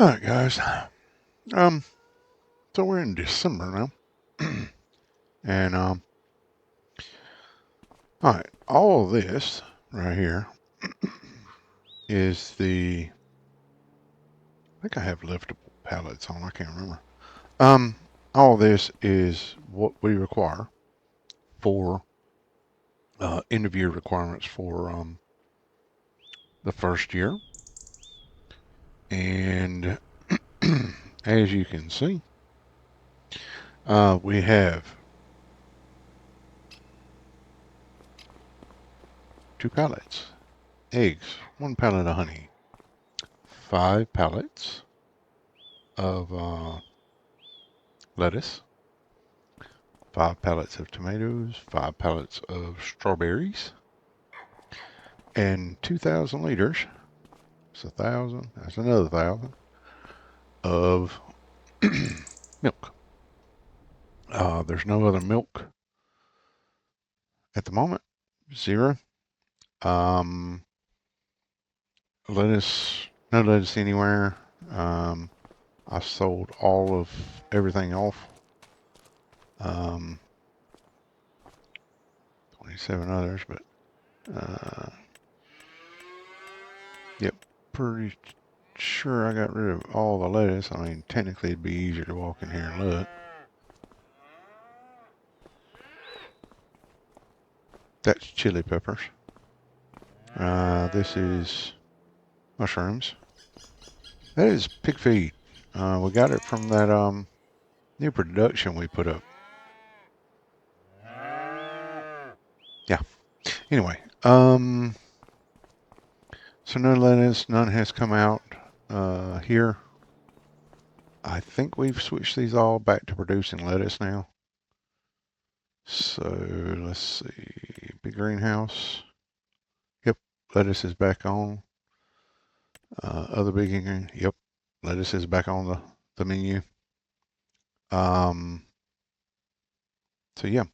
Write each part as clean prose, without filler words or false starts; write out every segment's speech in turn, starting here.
All right, guys. Um, so we're in December now, and all right, all of this right here is I think I have liftable pallets on. I can't remember. Um, all this is what we require for end of year requirements for the first year, and as you can see, we have 2 pallets, eggs, 1 pallet of honey, 5 pallets of lettuce, 5 pallets of tomatoes, 5 pallets of strawberries, and 2,000 liters. That's 1,000. That's another 1,000 of milk. There's no other milk at the moment. Zero. Um, lettuce. No lettuce anywhere. Um, I sold all of everything off. 27 others, but yep, pretty sure I got rid of all the lettuce. I mean, technically it'd be easier to walk in here and look. That's chili peppers. This is mushrooms. That is pig feed. We got it from that new production we put up. Yeah. Anyway, so no lettuce, none has come out here. I think we've switched these all back to producing lettuce now. So let's see, big greenhouse. Yep, lettuce is back on. Other big green. Yep, lettuce is back on the menu. So yeah,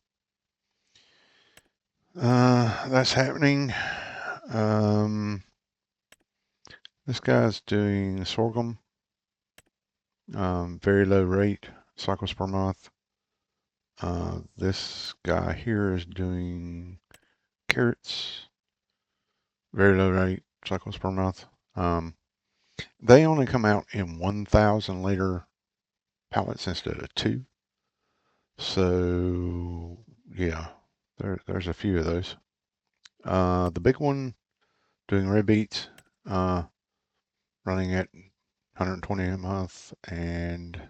that's happening. This guy's doing sorghum, very low rate, cycles per month. This guy here is doing carrots, very low rate, cycles per month. They only come out in 1,000 liter pallets instead of 2. So yeah, there's a few of those. The big one doing red beets, running at 120 a month, and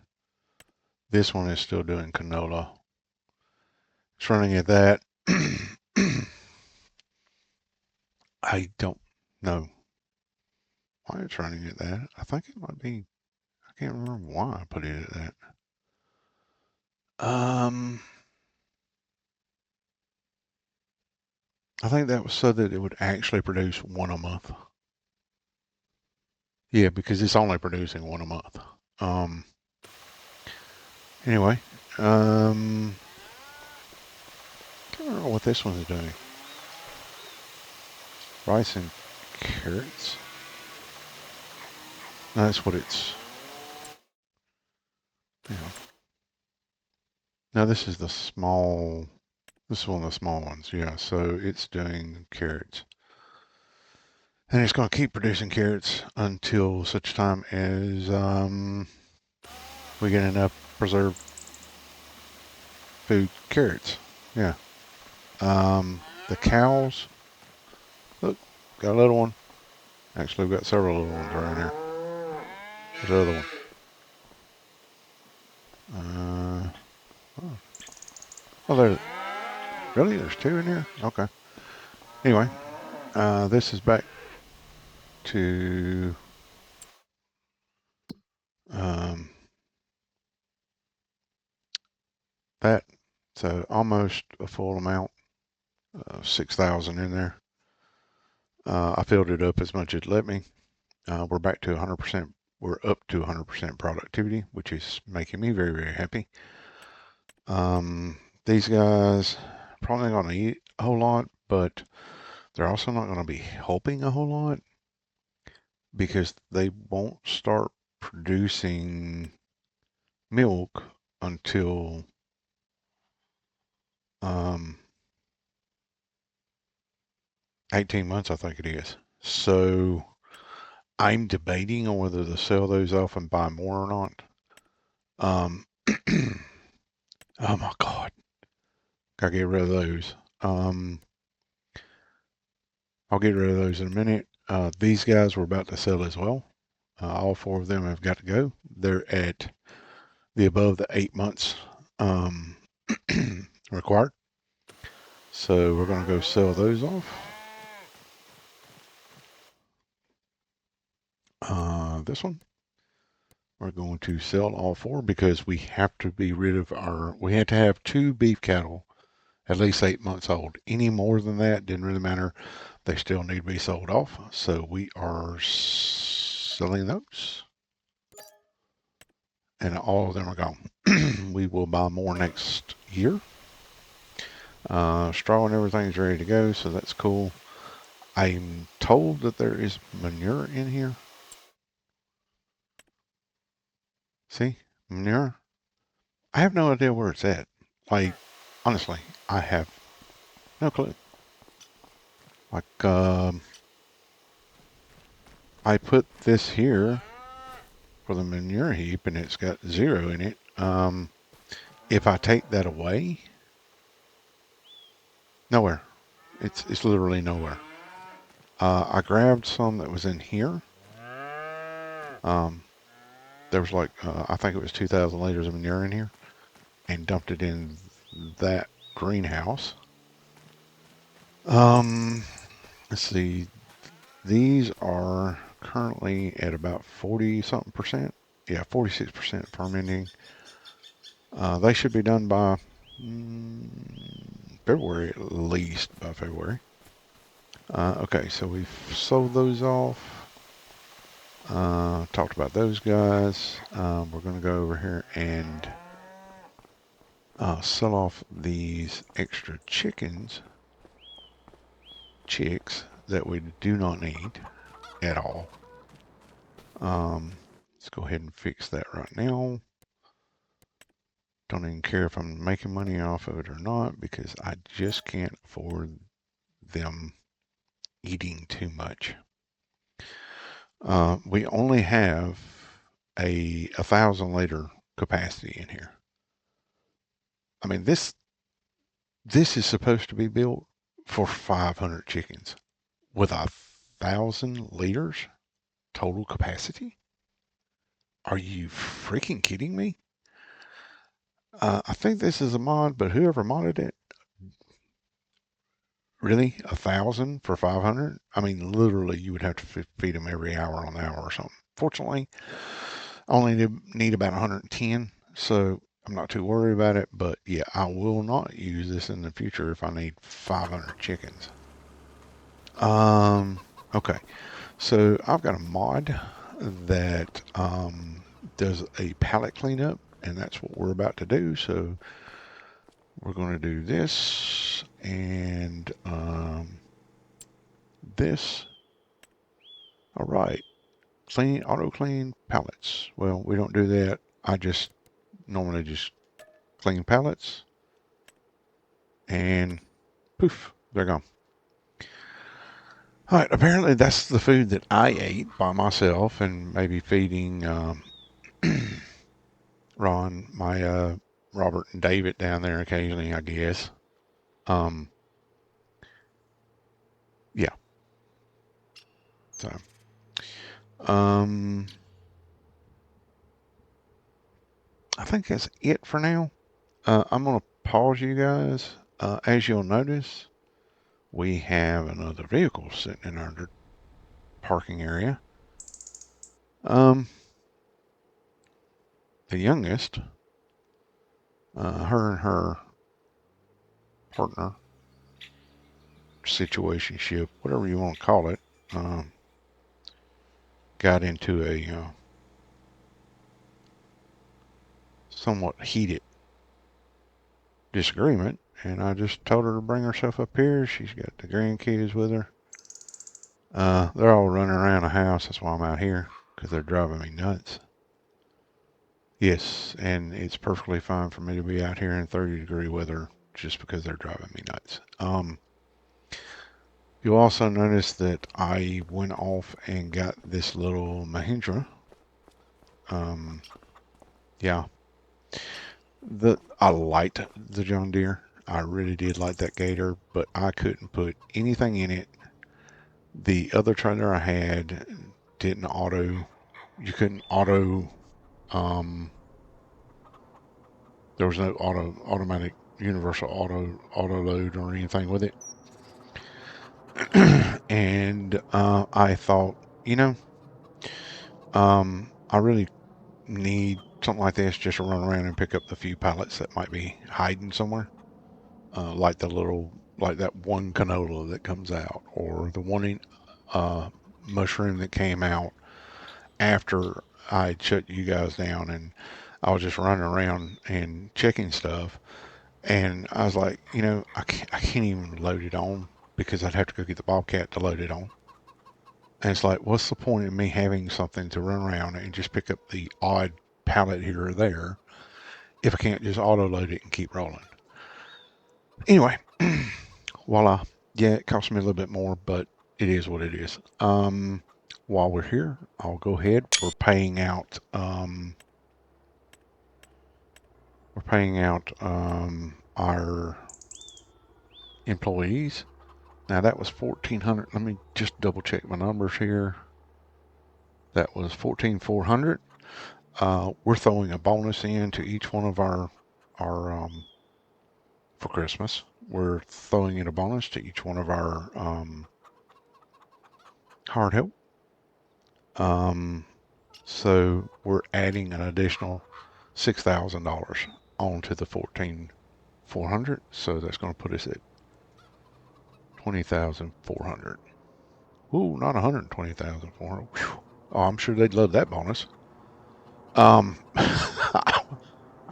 this one is still doing canola. It's running at that. I don't know why it's running at that. I think it might be, I can't remember why I put it at that. I think that was so that it would actually produce one a month. Yeah, because it's only producing one a month. Anyway, can't remember what this one's doing. Rice and carrots. No, that's what it's. You know. Now this is the small. This is one of the small ones. Yeah, so it's doing carrots, and it's going to keep producing carrots until such time as we get enough preserved food carrots. Yeah. The cows. Look, got a little one. Actually, we've got several little ones right here. There's the other one. Oh, there. Really? There's 2 in here? Okay. Anyway, this is back to um, that. So almost a full amount, 6,000 in there. I filled it up as much as it let me. We're back to 100%. We're up to 100% productivity, which is making me very, very happy. These guys probably not going to eat a whole lot, but they're also not going to be helping a whole lot because they won't start producing milk until 18 months, I think it is. So I'm debating on whether to sell those off and buy more or not. Um, oh my God, gotta get rid of those. I'll get rid of those in a minute. These guys we're about to sell as well. All four of them have got to go. They're at the above the 8 months required. So we're going to go sell those off. This one, we're going to sell all four because we have to be rid of we had to have 2 beef cattle at least 8 months old. Any more than that, didn't really matter. They still need to be sold off. So we are selling those. And all of them are gone. We will buy more next year. Straw and everything's ready to go, so that's cool. I'm told that there is manure in here. See? Manure. I have no idea where it's at. Like, honestly, I have no clue. Like, I put this here for the manure heap and it's got 0 in it. If I take that away, nowhere. It's literally nowhere. I grabbed some that was in here. There was like, I think it was 2,000 liters of manure in here and dumped it in that greenhouse. Let's see. These are currently at about 40 something percent. Yeah, 46% fermenting. They should be done by February, at least by February. Okay, so we've sold those off. Talked about those guys. We're going to go over here and sell off these extra chicks that we do not need at all. Let's go ahead and fix that right now. Don't even care if I'm making money off of it or not because I just can't afford them eating too much. We only have a 1,000 liter capacity in here. I mean, this is supposed to be built for 500 chickens with 1,000 liters total capacity. Are you freaking kidding me? I think this is a mod, but whoever modded it, really 1,000 for 500? I mean, literally, you would have to feed them every hour on the hour or something. Fortunately, I only need about 110, so I'm not too worried about it. But yeah, I will not use this in the future if I need 500 chickens. Okay, so I've got a mod that does a pallet cleanup, and that's what we're about to do. So we're going to do this and this. All right, auto clean pallets. Well, we don't do that. I just normally just clean pallets, and poof, they're gone. All right, apparently that's the food that I ate by myself, and maybe feeding Ron, my Robert and David down there occasionally, I guess. Yeah. So, I think that's it for now. I'm gonna pause you guys. As you'll notice, we have another vehicle sitting in our parking area. The youngest, her and her partner, situationship, whatever you want to call it, got into a somewhat heated disagreement, and I just told her to bring herself up here. She's got the grandkids with her. They're all running around the house. That's why I'm out here, because they're driving me nuts. Yes, and it's perfectly fine for me to be out here in 30-degree weather just because they're driving me nuts. You'll also notice that I went off and got this little Mahindra. Um, yeah, I liked the John Deere. I really did like that Gator, but I couldn't put anything in it. The other trailer I had didn't auto. You couldn't auto. Um, there was no automatic universal auto load or anything with it. And I thought, you know, I really need something like this just to run around and pick up the few pallets that might be hiding somewhere, like like that one canola that comes out, or the one uh, mushroom that came out after I shut you guys down, and I was just running around and checking stuff, and I was like, I can't even load it on because I'd have to go get the Bobcat to load it on. And it's like, what's the point of me having something to run around and just pick up the odd pallet here or there if I can't just auto load it and keep rolling? Anyway, voila. Yeah, it cost me a little bit more, but it is what it is. While we're here, I'll go ahead. We're paying out our employees. Now that was 1,400. Let me just double check my numbers here. That was 14,400. We're throwing a bonus in to each one of our for Christmas. We're throwing in a bonus to each one of our hard help. Um, so we're adding an additional $6,000 onto the 14,400. So that's going to put us at 20,400. Ooh, not 120,400. Oh, I'm sure they'd love that bonus. I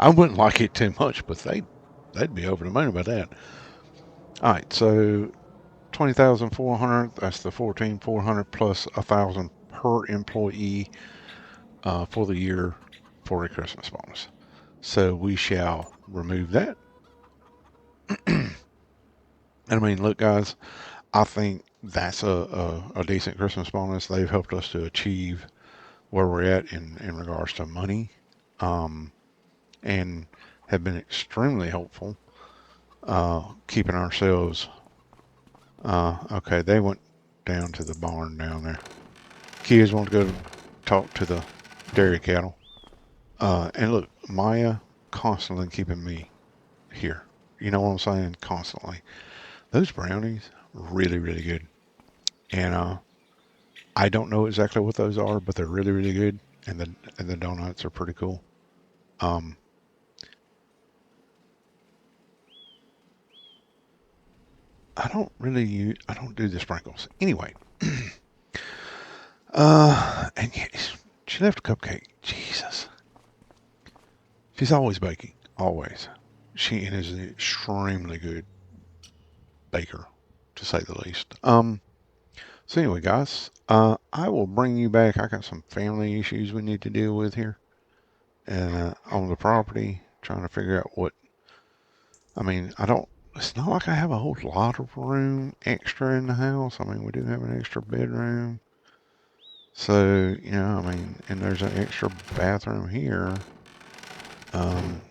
wouldn't like it too much, but they'd be over the moon about that. All right, so 20,400. That's the 14,400 plus 1,000 per employee for the year for a Christmas bonus. So we shall remove that. I mean, look, guys, I think that's a decent Christmas bonus. They've helped us to achieve where we're at in regards to money, um, and have been extremely helpful keeping ourselves. Okay, they went down to the barn down there. Kids want to go talk to the dairy cattle. And look, Maya constantly keeping me here. You know what I'm saying? Constantly. Those brownies, really, really good. And I don't know exactly what those are, but they're really, really good. And the donuts are pretty cool. Um, I don't do the sprinkles. Anyway, and yet she left a cupcake. Jesus. She's always baking. Always. She is an extremely good baker, to say the least. So anyway, guys, I will bring you back. I got some family issues we need to deal with here, and on the property, trying to figure out what. I mean, I don't. It's not like I have a whole lot of room extra in the house. I mean, we do have an extra bedroom, so I mean, and there's an extra bathroom here. Um,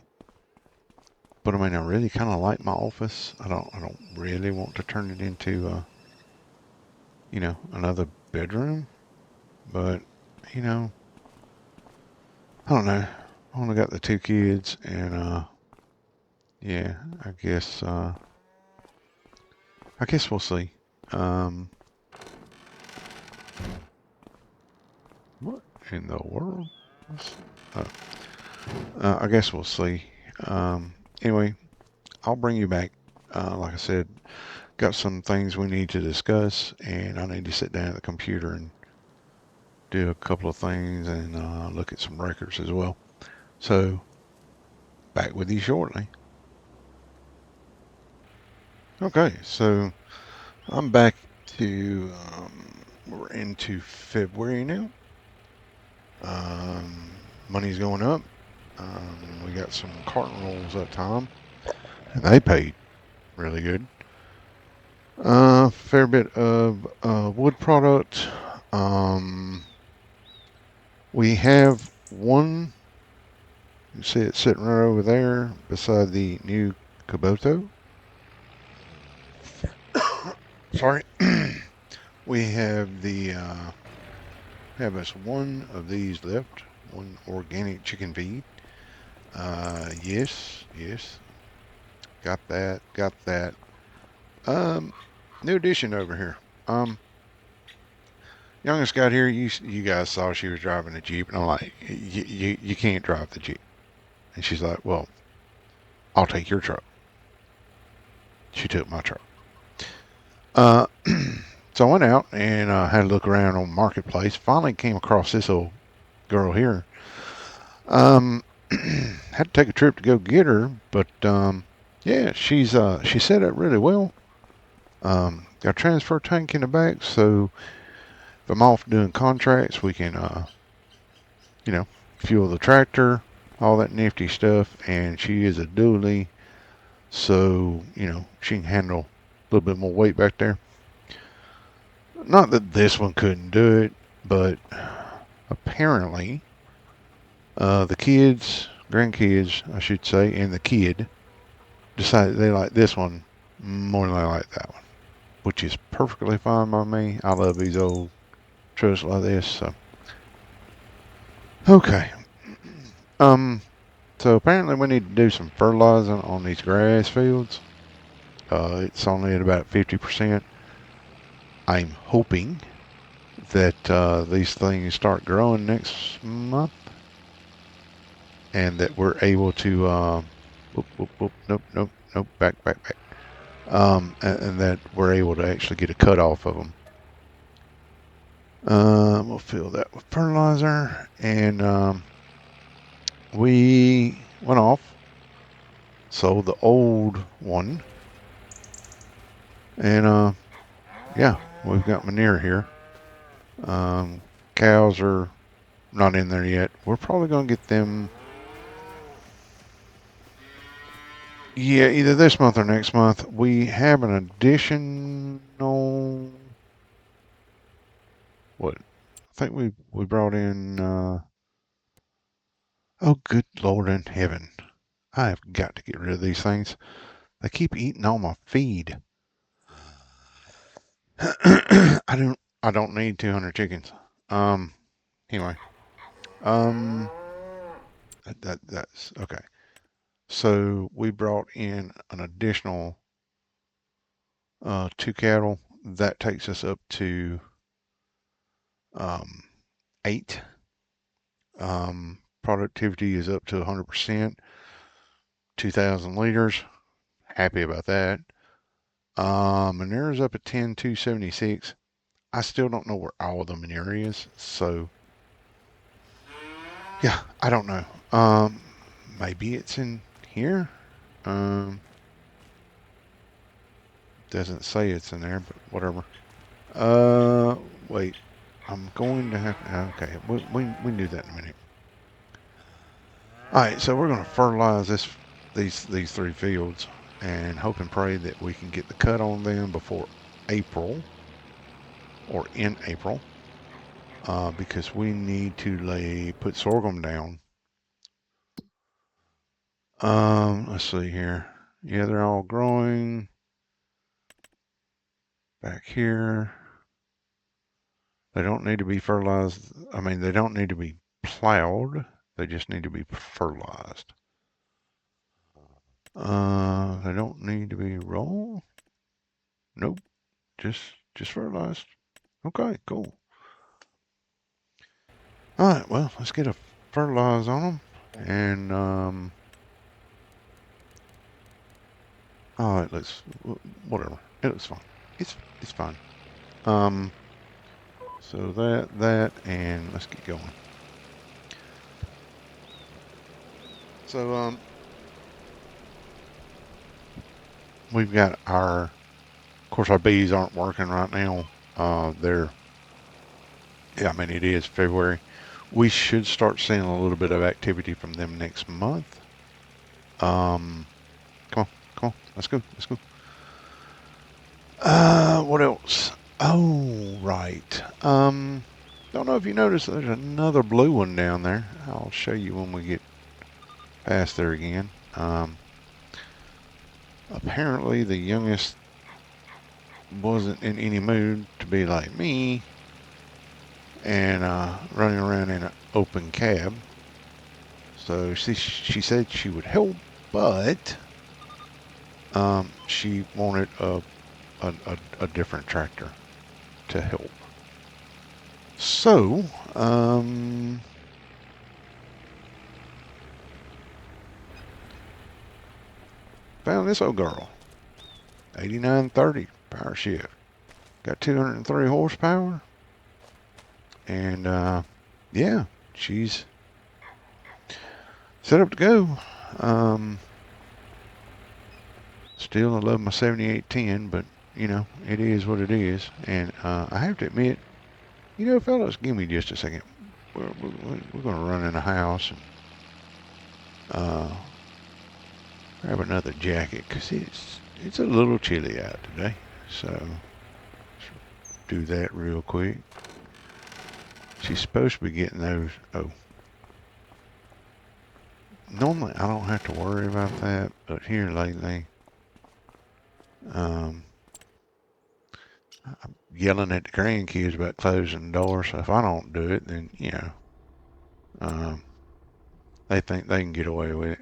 but I mean, I really kind of like my office. I don't really want to turn it into another bedroom, but you know, I don't know. I only got the two kids, and yeah, I guess we'll see. Um, what in the world? Uh, I guess we'll see. Anyway, I'll bring you back. Like I said, got some things we need to discuss, and I need to sit down at the computer and do a couple of things and look at some records as well. So, back with you shortly. Okay, so I'm back to, we're into February now. Money's going up. We got some carton rolls that time, and they paid really good. Fair bit of wood product. We have one. You see it sitting right over there beside the new Kubota. Sorry. We have have us one of these left. One organic chicken feed. Yes, yes. Got that. Got that. Um, New addition over here. Youngest got here. You guys saw she was driving a Jeep, and I'm like, you can't drive the Jeep. And she's like, well, I'll take your truck. She took my truck. Uh, so I went out and had a look around on Marketplace. Finally came across this old girl here. Had to take a trip to go get her, but yeah, she set up really well. Got a transfer tank in the back, so if I'm off doing contracts, we can you know, fuel the tractor, all that nifty stuff. And she is a dually, so she can handle a little bit more weight back there. Not that this one couldn't do it, but apparently the kids, grandkids, I should say, and the kid decided they like this one more than they like that one, which is perfectly fine by me. I love these old trucks like this. So okay, so apparently we need to do some fertilizing on these grass fields. It's only at about 50%. I'm hoping that these things start growing next month, and that we're able to whoop, whoop, whoop, nope, nope, nope, back, back, back. And that we're able to actually get a cut off of them. We'll fill that with fertilizer, and we went off, sold the old one, and yeah, we've got manure here. Cows are not in there yet. We're probably going to get them, yeah, either this month or next month. We have an additional, what? I think we brought in. Oh, good Lord in heaven! I have got to get rid of these things. They keep eating all my feed. I don't need 200 chickens. Um. Anyway. Um. That's okay. So we brought in an additional two cattle. That takes us up to um, 8. Productivity is up to 100%, 2,000 liters. Happy about that. Manure is up at 10,276. I still don't know where all the manure is, so yeah, I don't know. Maybe it's in here. Um, doesn't say it's in there, but whatever. Uh, Wait. I'm going to have. Okay, we can do that in a minute. All right, so we're going to fertilize these 3 fields, and hope and pray that we can get the cut on them before April, or in April, because we need to put sorghum down. Let's see here. Yeah, they're all growing back here. They don't need to be fertilized. I mean, they don't need to be plowed. They just need to be fertilized. They don't need to be rolled. Nope, just fertilized. Okay, cool. All right, well, let's get a fertilize on them, and all right, let's whatever. It looks fine. It's fine. Um, so that, and let's get going. So we've got our, of course, our bees aren't working right now. Yeah, I mean it is February. We should start seeing a little bit of activity from them next month. Come on, come on, let's go, let's go. What else? Oh, right. Don't know if you noticed, there's another blue one down there. I'll show you when we get past there again. Apparently the youngest wasn't in any mood to be like me and running around in an open cab. So she said she would help, but she wanted a different tractor to help. So, found this old girl, 8930 power shift. Got 203 horsepower. And, yeah, she's set up to go. Still, I love my 7810, but, you know, it is what it is. And I have to admit, you know, fellas, give me just a second. We're going to run in the house and grab another jacket because it's a little chilly out today. So, do that real quick. She's supposed to be getting those. Oh. Normally, I don't have to worry about that, but here lately, I'm yelling at the grandkids about closing the door. So if I don't do it, then, you know, they think they can get away with it.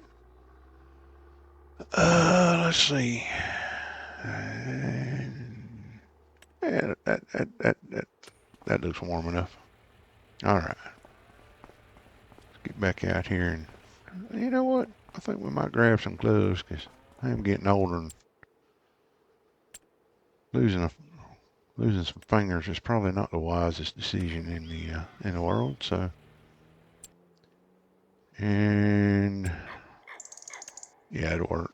Let's see. Yeah, that looks warm enough. All right. Let's get back out here and, you know what? I think we might grab some gloves because I'm getting older and losing some fingers is probably not the wisest decision in the world. So, and yeah, it'll work.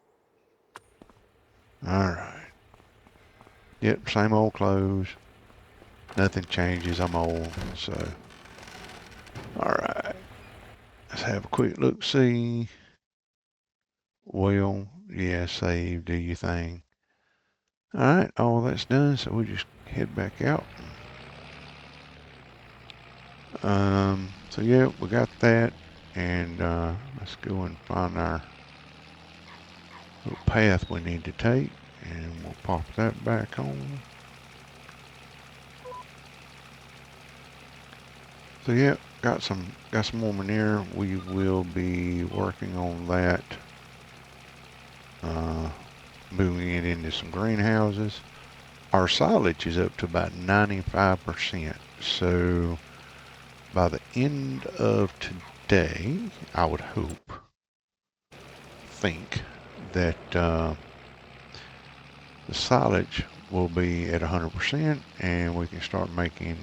All right. Yep, same old clothes. Nothing changes. I'm old, so. All right. Let's have a quick look. See. Well, yeah, save. Do your thing. All right, all that's done. So we just head back out. So yeah, we got that, and let's go and find our little path we need to take, and we'll pop that back on. So yeah, got some more manure. We will be working on that, moving it into some greenhouses. Our silage is up to about 95%. So by the end of today, I would think that the silage will be at 100% and we can start making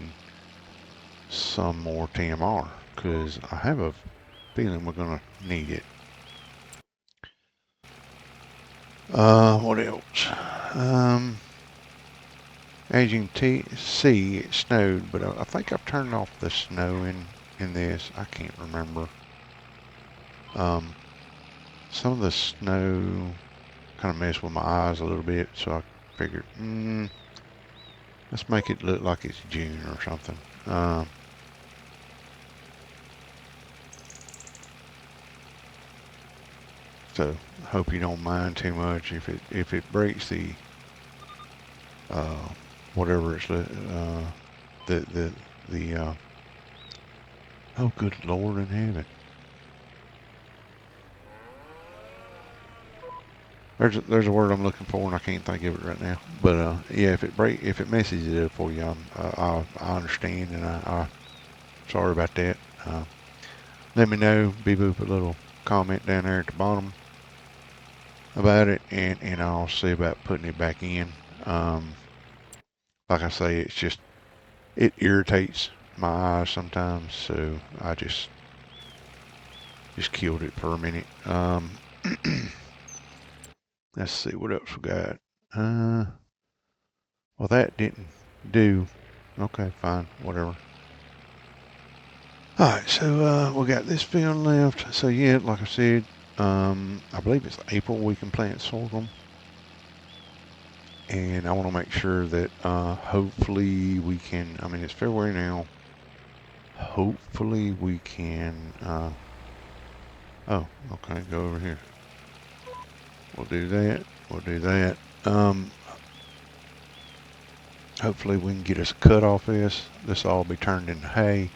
some more TMR because I have a feeling we're going to need it. What else? As you can see, it snowed, but I think I've turned off the snow in this. I can't remember. Some of the snow kind of messed with my eyes a little bit, so I figured, let's make it look like it's June or something. So I hope you don't mind too much if it breaks the whatever it's oh good Lord in heaven. There's a word I'm looking for and I can't think of it right now. But yeah, if it messes it up for you, I understand and I sorry about that. Let me know. Put a little comment down there at the bottom about it, and I'll see about putting it back in. Like I say, it irritates my eyes sometimes, so I just killed it for a minute. Let's see what else we got. Well, that didn't do. Okay, fine, whatever. Alright, so we got this field left. So yeah, like I said, I believe it's April we can plant sorghum. And I want to make sure that hopefully we can, I mean it's February now, hopefully we can, oh, okay, go over here. We'll do that, we'll do that. Hopefully we can get us a cut off this. This will all be turned into hay.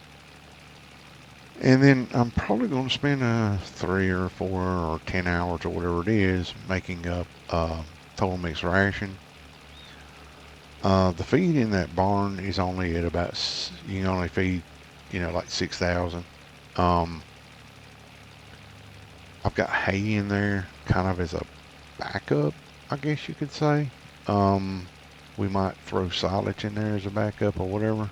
And then I'm probably going to spend 3 or 4 or 10 hours or whatever it is making up total mixed ration. The feed in that barn is only at about, you can only feed, like 6,000. I've got hay in there kind of as a backup, I guess you could say. We might throw silage in there as a backup or whatever.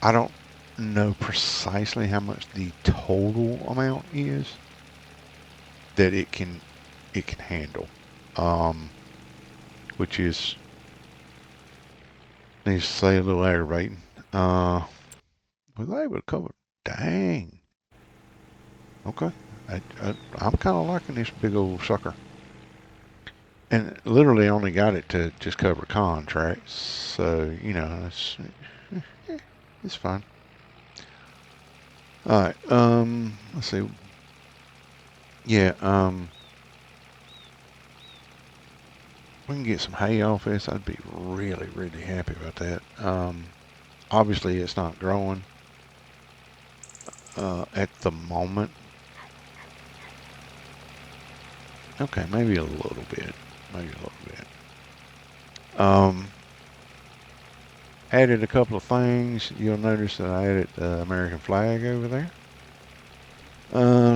I don't know precisely how much the total amount is that it can handle, which is, needs to say, a little aggravating. Was I able to cover? Dang. Okay. I'm kind of liking this big old sucker. And literally only got it to just cover contracts. So, it's fine. Alright, let's see. Yeah, we can get some hay off this. I'd be really, really happy about that. Obviously it's not growing at the moment. Okay, maybe a little bit. Maybe a little bit. Added a couple of things. You'll notice that I added the American flag over there.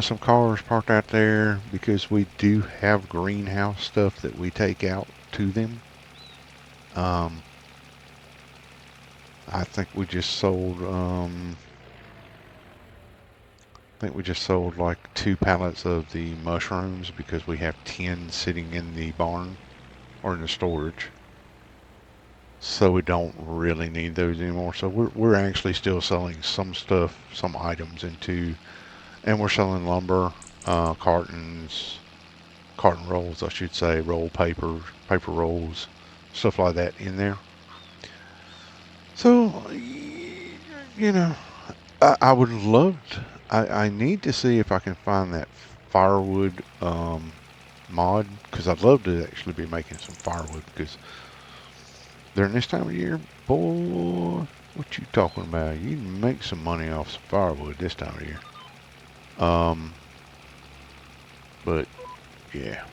Some cars parked out there because we do have greenhouse stuff that we take out to them. I think we just sold, like 2 pallets of the mushrooms because we have 10 sitting in the barn or in the storage. So we don't really need those anymore. So we're actually still selling some stuff, some items into, and we're selling lumber, carton rolls, I should say, roll paper rolls, stuff like that in there. So, I would love to, I need to see if I can find that firewood mod, because I'd love to actually be making some firewood, because during this time of year, boy, what you talking about? You can make some money off some firewood this time of year. But yeah,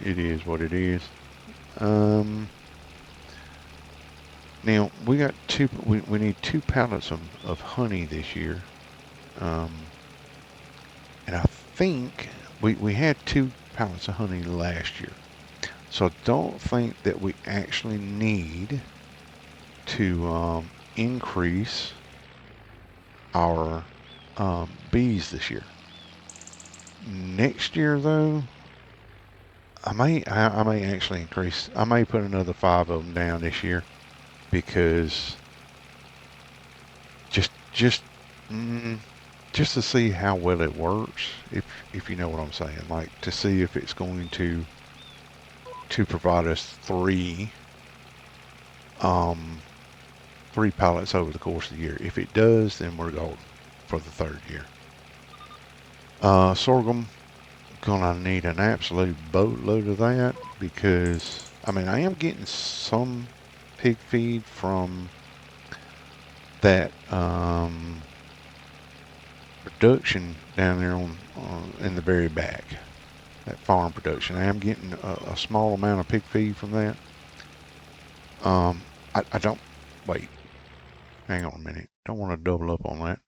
it is what it is. Now we got we need 2 pallets of honey this year. And I think we had 2 pallets of honey last year. So I don't think that we actually need to increase our bees this year. Next year, though, I may actually increase. I may put another 5 of them down this year because just just to see how well it works. If you know what I'm saying, like to see if it's going to provide us 3 pallets over the course of the year. If it does, then we're golden for the 3rd year. Sorghum, gonna need an absolute boatload of that because I mean I am getting some pig feed from that production down there on in the very back, that farm production. I am getting a small amount of pig feed from that. I don't, wait, hang on a minute. Don't want to double up on that.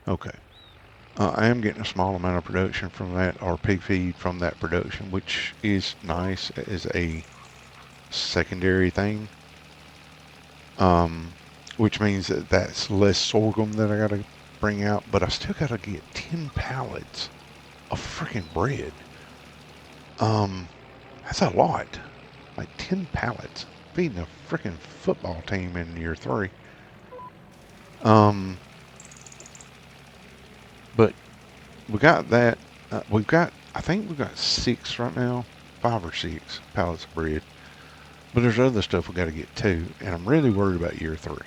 Okay. I am getting a small amount of production from that, or pig feed from that production, which is nice as a secondary thing. Which means that that's less sorghum that I gotta bring out, but I still gotta get 10 pallets of freaking bread. That's a lot. Like 10 pallets. Feeding a freaking football team in year 3. But we got that. I think we've got 6 right now, 5 or 6 pallets of bread. But there's other stuff we got to get too, and I'm really worried about year 3.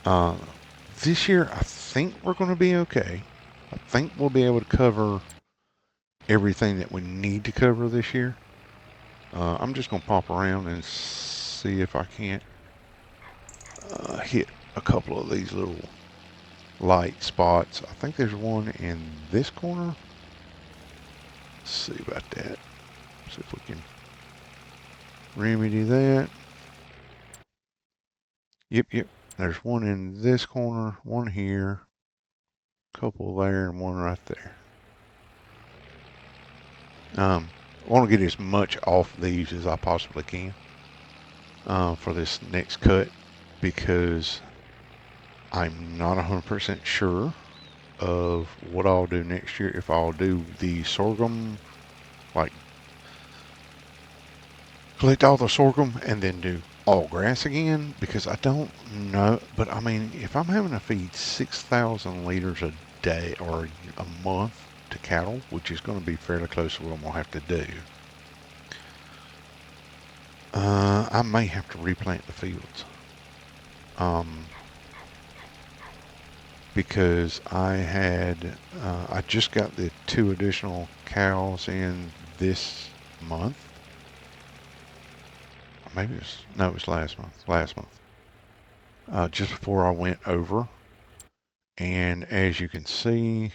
Uh, this year, I think we're going to be okay. I think we'll be able to cover everything that we need to cover this year. I'm just going to pop around and see if I can't hit a couple of these little light spots. I think there's one in this corner. Let's see about that. See if we can remedy that. Yep. There's one in this corner, one here, a couple there, and one right there. I want to get as much off these as I possibly can for this next cut, because I'm not 100% sure of what I'll do next year. If I'll do the sorghum, like collect all the sorghum and then do all grass again, because I don't know. But I mean, if I'm having to feed 6,000 liters a day or a month to cattle, which is going to be fairly close to what I'm going to have to do, I may have to replant the fields. Because I just got the 2 additional cows in this month. Maybe it was last month. Just before I went over. And as you can see,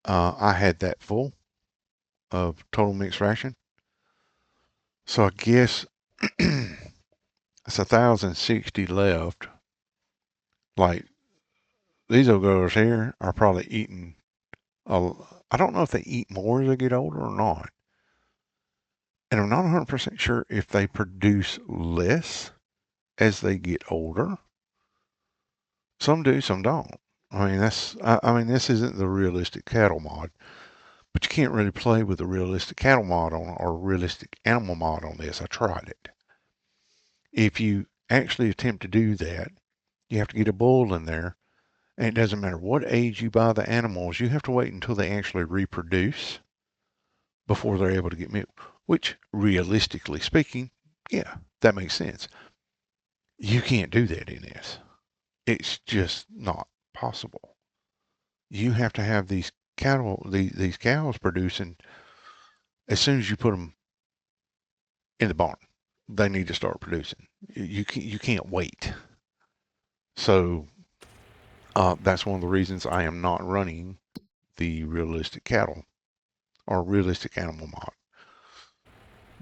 I had that full of total mixed ration. So I guess it's 1,060 left. Like, these old girls here are probably eating, I don't know if they eat more as they get older or not. And I'm not 100% sure if they produce less as they get older. Some do, some don't. I mean, this isn't the realistic cattle mod, but you can't really play with the realistic cattle mod on, or realistic animal mod on this. I tried it. If you actually attempt to do that, you have to get a bull in there, and it doesn't matter what age you buy the animals, you have to wait until they actually reproduce before they're able to get milk, which, realistically speaking, yeah, that makes sense. You can't do that in this. It's just not possible. You have to have these these cows producing as soon as you put them in the barn. They need to start producing. You can't wait. So that's one of the reasons I am not running the realistic cattle or realistic animal mod,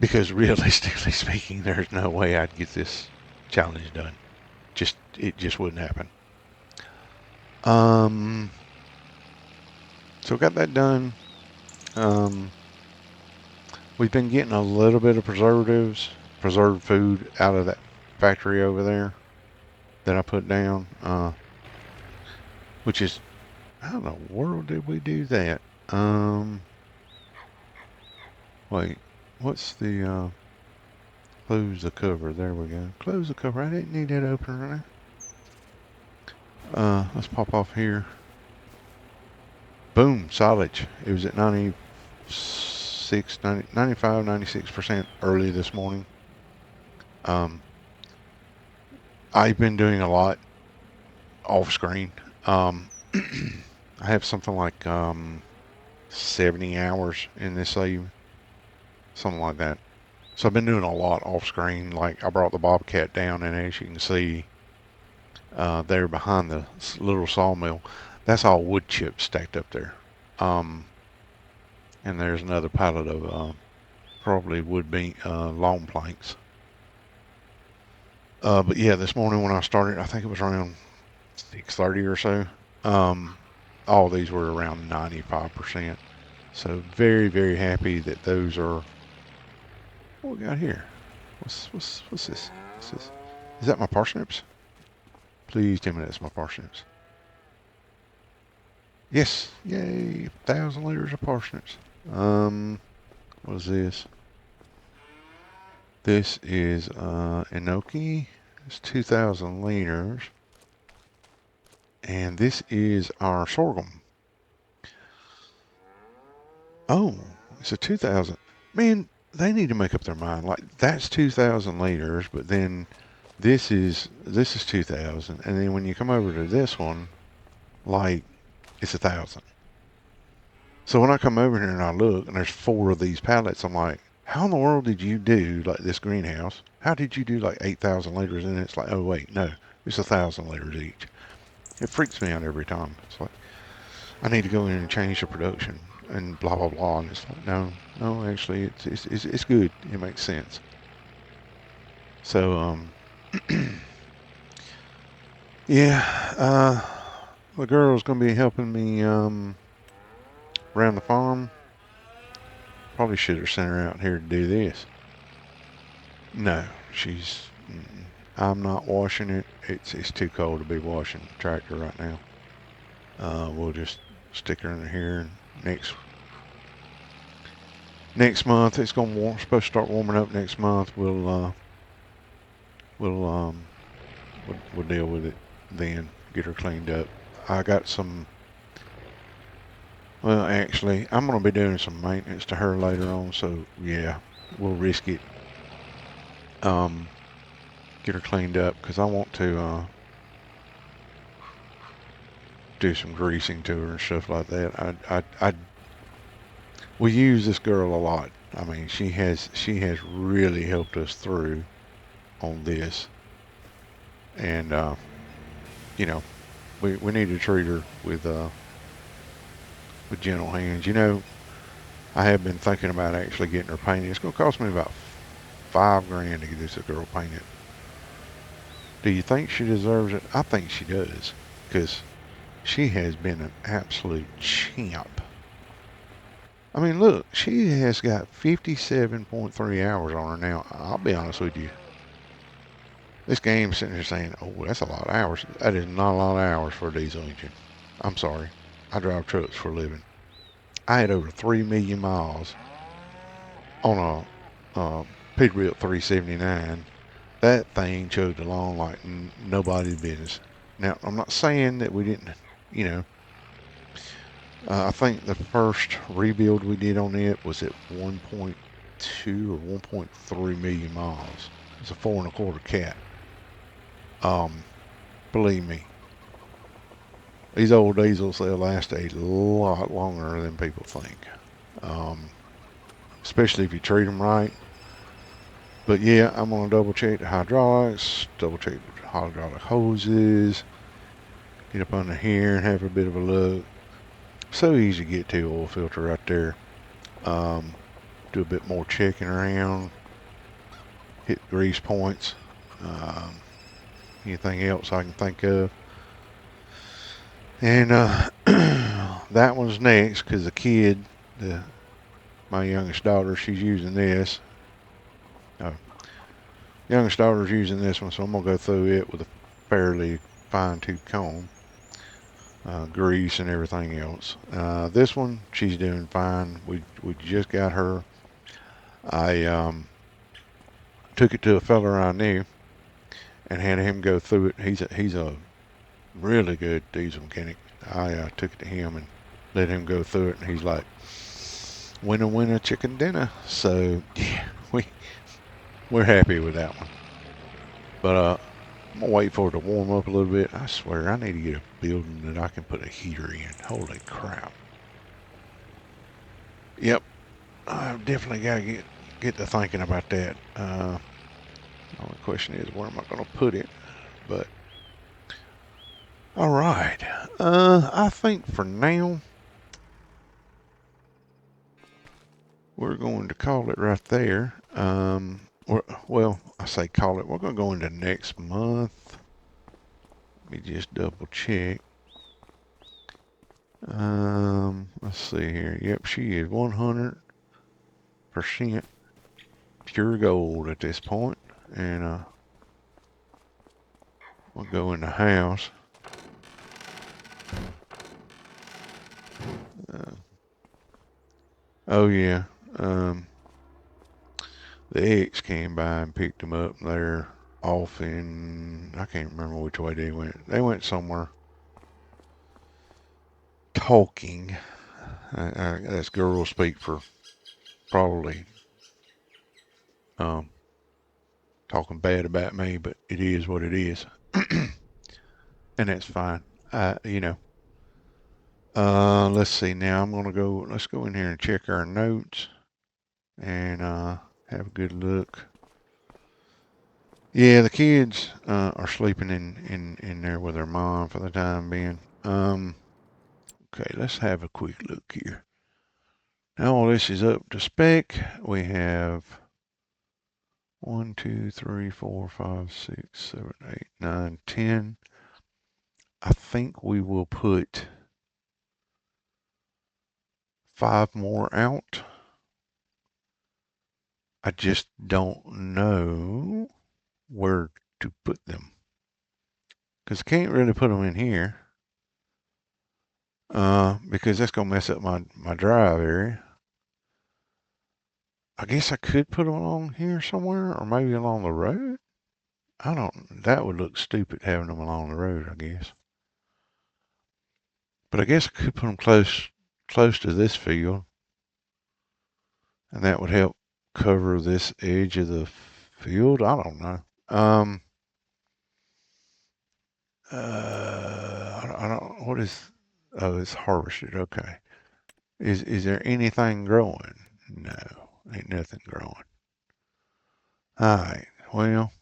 because realistically speaking, there's no way I'd get this challenge done. It just wouldn't happen. So got that done. We've been getting a little bit of preserved food out of that factory over there that I put down, which is, how in the world did we do that? Wait, what's the, close the cover, there we go. Close the cover, I didn't need that open right now. Let's pop off here. Boom, silage. It was at 95, 96% early this morning. I've been doing a lot off screen. I have something like 70 hours in this save, something like that. So I've been doing a lot off screen. Like, I brought the Bobcat down, and as you can see, there behind the little sawmill, that's all wood chips stacked up there. And there's another pallet of probably wood beam long planks. But yeah, this morning when I started, I think it was around 6:30 or so. All these were around 95%. So very, very happy that those are. What we got here? What's this? What's this? Is that my parsnips? Please tell me that's my parsnips. Yes, yay! 1,000 liters of parsnips. What is this? This is enoki. It's 2,000 liters, and this is our sorghum. Oh, it's a 2,000. Man, they need to make up their mind. Like that's 2,000 liters, but then this is 2,000, and then when you come over to this one, like it's 1,000. So when I come over here and I look, and there's 4 of these pallets, I'm like, how in the world did you do like this greenhouse? How did you do like 8,000 liters? And it's like, oh wait, no, it's 1,000 liters each. It freaks me out every time. It's like I need to go in and change the production and blah blah blah. And it's like, no, no, actually, it's good. It makes sense. So yeah, the girl's gonna be helping me around the farm. Probably should have sent her out here to do this. No, she's. I'm not washing it. It's too cold to be washing the tractor right now. We'll just stick her in here. And next month it's supposed to start warming up next month. We'll we'll deal with it then. Get her cleaned up. I got some. Well, actually, I'm gonna be doing some maintenance to her later on. So yeah, we'll risk it. Um, get her cleaned up because I want to do some greasing to her and stuff like that. We use this girl a lot. I mean, she has really helped us through on this, and you know, we need to treat her with gentle hands. I have been thinking about actually getting her painted. It's going to cost me about $5,000 to get this girl painted. Do you think she deserves it? I think she does, because she has been an absolute champ. I mean, look, she has got 57.3 hours on her now. I'll be honest with you. This game's sitting here saying, oh, that's a lot of hours. That is not a lot of hours for a diesel engine. I'm sorry. I drive trucks for a living. I had over 3 million miles on a Peterbilt 379. That thing chugged along like nobody's business. Now, I'm not saying that we didn't, you know, I think the first rebuild we did on it was at 1.2 or 1.3 million miles. It's a 4.25 cat. Believe me, these old diesels, they'll last a lot longer than people think. Um, Especially if you treat them right. But yeah, I'm gonna double check the hydraulics, double check the hydraulic hoses, get up under here and have a bit of a look. So easy to get to, oil filter right there. Do a bit more checking around, hit grease points. Um, Anything else I can think of. And that one's next because the kid, my youngest daughter, she's using this. Uh, Youngest daughter's using this one, so I'm gonna go through it with a fairly fine-tooth comb, grease and everything else. This one, she's doing fine. We just got her. I took it to a fella I knew and had him go through it. He's a really good diesel mechanic. I took it to him and let him go through it, and he's like, "Winner, winner, chicken dinner." So yeah, we're happy with that one. But I'm gonna wait for it to warm up a little bit. I swear, I need to get a building that I can put a heater in. Holy crap! Yep, I've definitely got to get to thinking about that. The only question is, where am I gonna put it? But all right, I think for now we're going to call it right there. Well, I say call it. We're going to go into next month. Let me just double check. Let's see here. Yep, she is 100% pure gold at this point. And we'll go in the house. Oh yeah. The ex came by and picked them up. They're off in, I can't remember which way they went. They went somewhere talking. That's girl speak for probably talking bad about me, but it is what it is. And that's fine. You know, let's see now. Let's go in here and check our notes and have a good look. Yeah, the kids are sleeping in there with their mom for the time being. Okay, let's have a quick look here. Now all this is up to spec. We have 1, 2, 3, 4, 5, 6, 7, 8, 9, 10. I think we will put 5 more out. I just don't know where to put them. Because I can't really put them in here. Because that's going to mess up my drive area. I guess I could put them along here somewhere, or maybe along the road. That would look stupid having them along the road, I guess. But I guess I could put them close to this field, and that would help cover this edge of the field. I don't know. I don't, what is, oh, it's harvested. Okay. Is there anything growing? No, ain't nothing growing. All right. Well,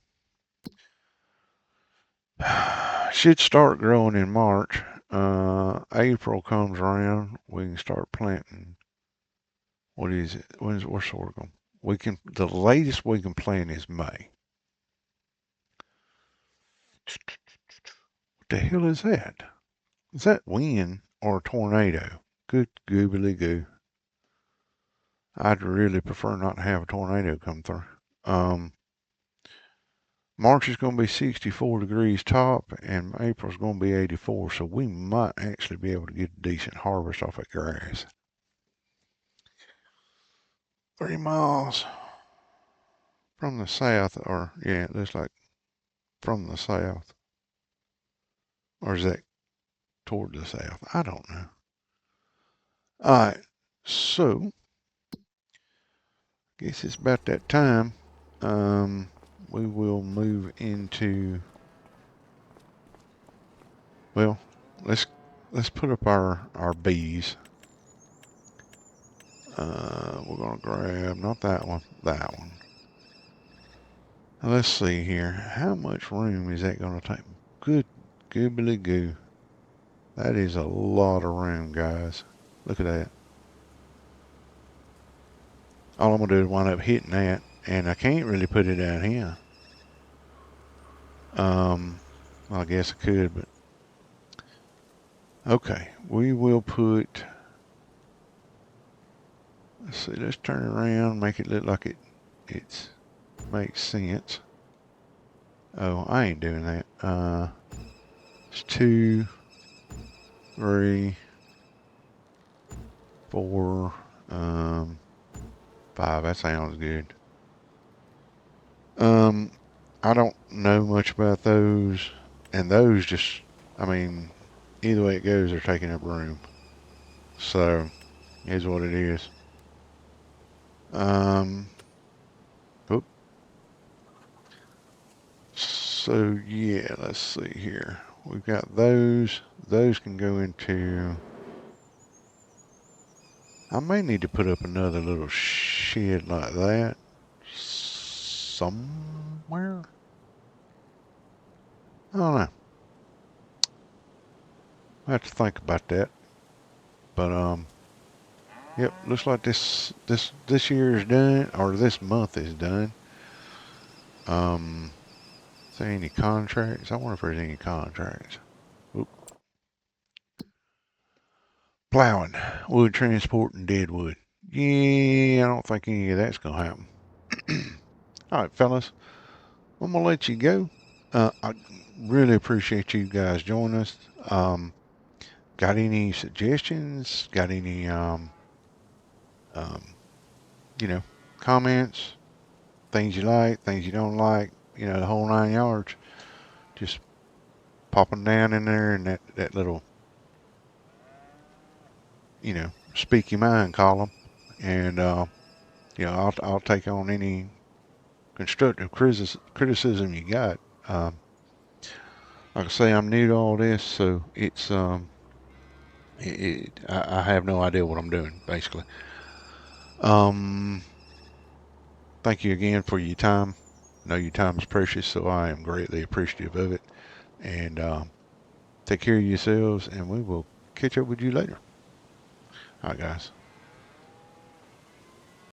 should start growing in March. April comes around, we can start planting. What is it? Where's sorghum? The latest we can plant is May. What the hell is that? Is that wind or a tornado? Good goobly goo. I'd really prefer not to have a tornado come through. March is going to be 64 degrees top, and April's going to be 84, so we might actually be able to get a decent harvest off that grass. 3 miles from the south, or yeah, it looks like from the south. Or is that toward the south? I don't know. All right, so I guess it's about that time. We will move into, well, let's put up our bees. We're gonna grab not that one, that one. Now let's see here. How much room is that gonna take? Good goobly goo. That is a lot of room, guys. Look at that. All I'm gonna do is wind up hitting that, and I can't really put it down here. Well, I guess I could, but okay. We will put. Let's see. Let's turn it around, make it look like it makes sense. Oh, I ain't doing that. It's 2, 3, 4, 5. That sounds good. I don't know much about those, and those just, I mean, either way it goes, they're taking up room. So, here's what it is. Oop. So yeah, let's see here. We've got those. Those can go into. I may need to put up another little shed like that somewhere. I don't know. I have to think about that. But yep. Looks like this year is done, or this month is done. Is there any contracts? I wonder if there's any contracts. Oop. Plowing, wood transport, and dead wood. Yeah, I don't think any of that's gonna happen. All right, fellas, I'm gonna let you go. I really appreciate you guys joining us. Got any suggestions? Got any um, you know, comments? Things you like, things you don't like? You know, the whole 9 yards. Just pop them down in there in that little speak your mind column, and I'll take on any constructive criticism you got. Um, like I say, I'm new to all this, so I have no idea what I'm doing basically. Um, Thank you again for your time. I know your time is precious, so I am greatly appreciative of it. And take care of yourselves, and we will catch up with you later. All right, guys.